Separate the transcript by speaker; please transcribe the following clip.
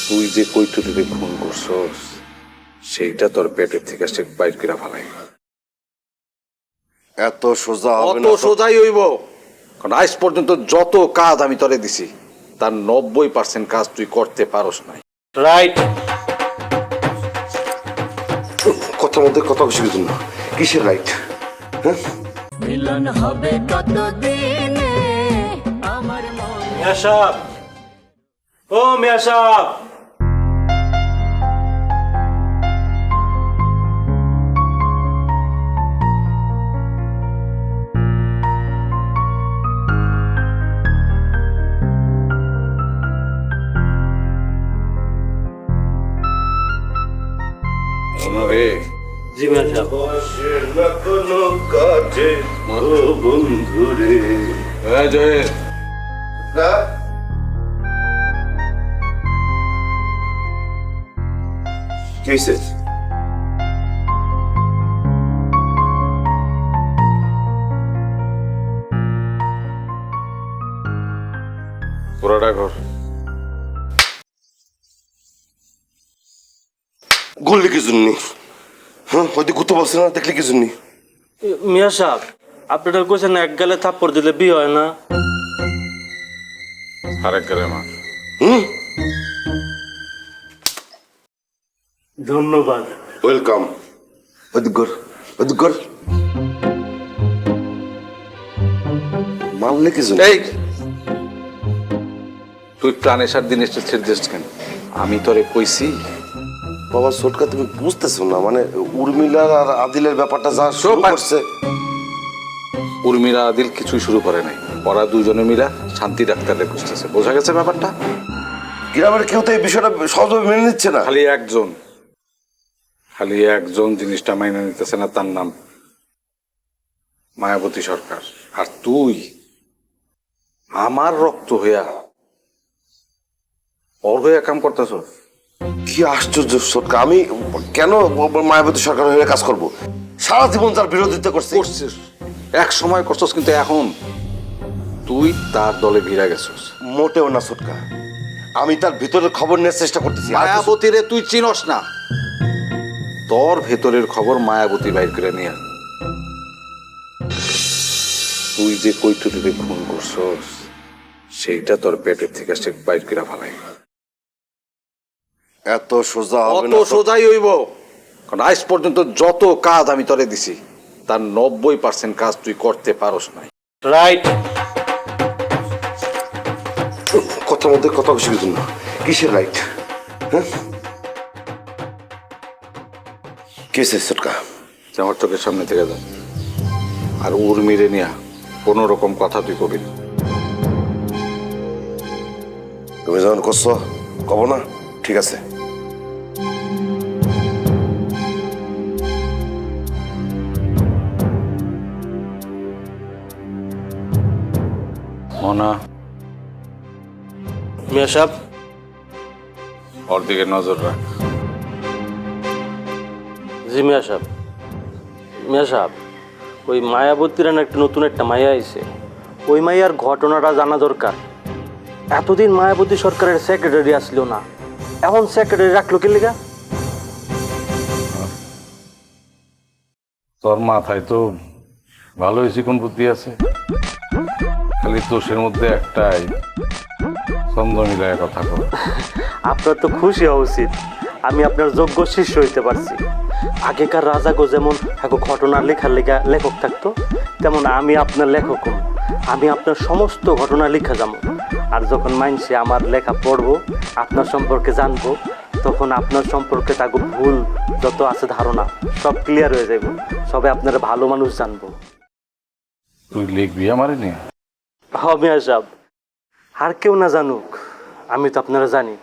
Speaker 1: তুই যে কৈতুটিতে খুন করছস সেইটা তোর পেটের থেকে সে বাইর করে ফেলাই।
Speaker 2: এত সোজা হবে
Speaker 1: অত
Speaker 2: না।
Speaker 1: সোজাই হইব, কারণ আজ পর্যন্ত যত কাজ আমি তোরে দিছি তার 90% কাজ তুই করতে পারস নাই।
Speaker 3: রাইট।
Speaker 2: কথার মধ্যে কথা বেশি বুঝুন না। কিসের রাইট? হ্যাঁ,
Speaker 4: মিলন হবে কতদিনে আমার মন।
Speaker 3: মিয়া সাহেব, ও মিয়া সাহেব,
Speaker 1: রে
Speaker 3: জি মিয়া সাহেব।
Speaker 2: বসে না কোনো কাজে ও বন্ধুরে।
Speaker 1: জয়ের
Speaker 2: হ্যাঁ? কি হয়েছে?
Speaker 1: পুরোটা ঘর
Speaker 2: গুললি কি জন্য? হ্যাঁ, হয়তো গুতো বলছে না, দেখলি কি জন্য?
Speaker 3: মিয়া সাহেব, আপনারা কইছেন এক গালে থাপ্পড় দিলে বিয়ে হয় না।
Speaker 1: আরেক গেলে মা
Speaker 2: হুম,
Speaker 3: ধন্যবাদ।
Speaker 2: ওয়েলকাম। অধিকর অধিকর মারলে কি জন্য?
Speaker 1: এই তুই প্রাণেশার জিনিসটা ছেড়ে দিস কেন? আমি তোরে কইছি
Speaker 2: বাবা সোটকা, তুমি বুঝতেছো না, মানে উর্মিলার আর আদিলের ব্যাপারটা যা শুরু করছে।
Speaker 1: উর্মিলা আদিল কিছুই শুরু করে নাই, ওরা দুজনে মিলা শান্তি ডাক্তারে খুঁজতেছে। বোঝা গেছে ব্যাপারটা?
Speaker 2: গ্রামের কেউ তো এই বিষয়টা সহজভাবে মেনে নিচ্ছে না।
Speaker 1: খালি একজন জিনিসটা মাইনে নিতেছে না, তার নাম মায়াবতী সরকার। আর তুই আমার রক্ত হইয়া ওর হইয়া কাম করতেছ।
Speaker 2: কি আশ্চর্য সোটকা, আমি কেন মায়াবতী সরকার হয়ে কাজ করব? সারা জীবন তার বিরোধিতা
Speaker 1: করছিস, এক সময় করছস, কিন্তু এখন তুই তার দলে ভিড়া গেছস।
Speaker 2: মোটেও না সোটকা, আমি তার ভিতরের খবর নেওয়ার চেষ্টা করতেছি।
Speaker 1: মায়াবতীরে তুই চিনস না, তোর ভেতরের খবর মায়াবতী বাইর করে নিয়ে। তুই যে কৈতুটিতে খুন করছস সেইটা তোর পেটের থেকে সে বাইর করে ফেলাই।
Speaker 2: এত সোজা হবে
Speaker 1: অত
Speaker 2: না।
Speaker 1: সোজাই হইব, কারণ আজ পর্যন্ত যত কাজ আমি তোরে দিছি তার 90% কাজ তুই করতে পারস নাই।
Speaker 3: রাইট।
Speaker 2: কথার মধ্যে কথা বেশি বুঝুন না। কিসের রাইট? হ্যাঁ, কিসের সোটকা?
Speaker 1: যে আমার চোখের সামনে থেকে যা, আর উর্মিরে নিয়া কোনো রকম কথা তুই কবি না।
Speaker 2: তুমি যখন করছো কব না, ঠিক আছে?
Speaker 1: মনা,
Speaker 3: মিয়া সাহেব,
Speaker 1: ওর দিকে নজর রাখ।
Speaker 3: জি মিয়া সাহেব। মিয়া সাহেব, ওই মায়াবতীর একটা নতুন একটা মায়া আইছে, ওই মায়ার ঘটনাটা জানা দরকার। এতদিন মায়াবতী সরকারের সেক্রেটারি আসলো না, এখন সেক্রেটারি রাখলো কে লিগা?
Speaker 5: তোর মাথায় তো ভালোই চিকন বুদ্ধি আছে, খালি দোষের মধ্যে একটাই, ছন্দ মিলায় কথা কর।
Speaker 3: আপনার তো খুশি হওয়া উচিত, আমি আপনার যোগ্য শিষ্য হইতে পারছি। আগেকার রাজাগো যেমন ঘটনা লেখার লেখা লেখক থাকতো, তেমন আমি আপনার লেখক হব। আমি আপনার সমস্ত ঘটনা লিখা যাবো, আর যখন মানছে আমার লেখা পড়বো, আপনার সম্পর্কে জানবো, তখন আপনার সম্পর্কে তাকে ভুল যত আছে ধারণা সব ক্লিয়ার হয়ে যাবে, সবে আপনারা ভালো মানুষ জানবো।
Speaker 5: তুই লিখবি আমারে নিয়ে?
Speaker 3: হবে সাহেব, আর কেউ না জানুক, আমি তো আপনারা জানি।